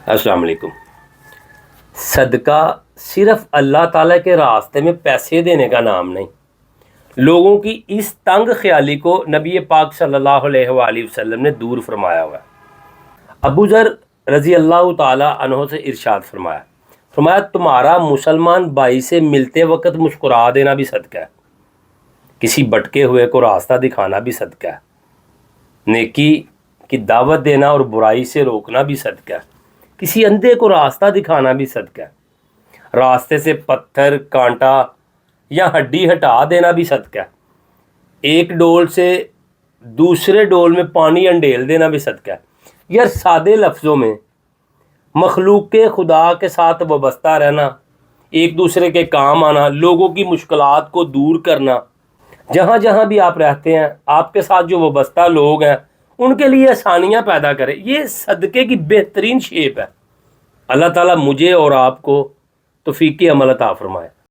السلام علیکم۔ صدقہ صرف اللہ تعالیٰ کے راستے میں پیسے دینے کا نام نہیں، لوگوں کی اس تنگ خیالی کو نبی پاک صلی اللہ علیہ وآلہ وسلم نے دور فرمایا ہوا ہے۔ ابو ذر رضی اللہ تعالیٰ عنہ سے ارشاد فرمایا تمہارا مسلمان بھائی سے ملتے وقت مسکرا دینا بھی صدقہ ہے، کسی بھٹکے ہوئے کو راستہ دکھانا بھی صدقہ ہے، نیکی کی دعوت دینا اور برائی سے روکنا بھی صدقہ ہے، کسی اندھے کو راستہ دکھانا بھی صدقہ ہے، راستے سے پتھر کانٹا یا ہڈی ہٹا دینا بھی صدقہ ہے، ایک ڈول سے دوسرے ڈول میں پانی انڈیل دینا بھی صدقہ ہے۔ یار سادے لفظوں میں مخلوق کے خدا کے ساتھ وابستہ رہنا، ایک دوسرے کے کام آنا، لوگوں کی مشکلات کو دور کرنا، جہاں جہاں بھی آپ رہتے ہیں آپ کے ساتھ جو وابستہ لوگ ہیں ان کے لیے آسانیاں پیدا کرے، یہ صدقے کی بہترین شیپ ہے۔ اللہ تعالیٰ مجھے اور آپ کو توفیق عمل عطا فرمائے۔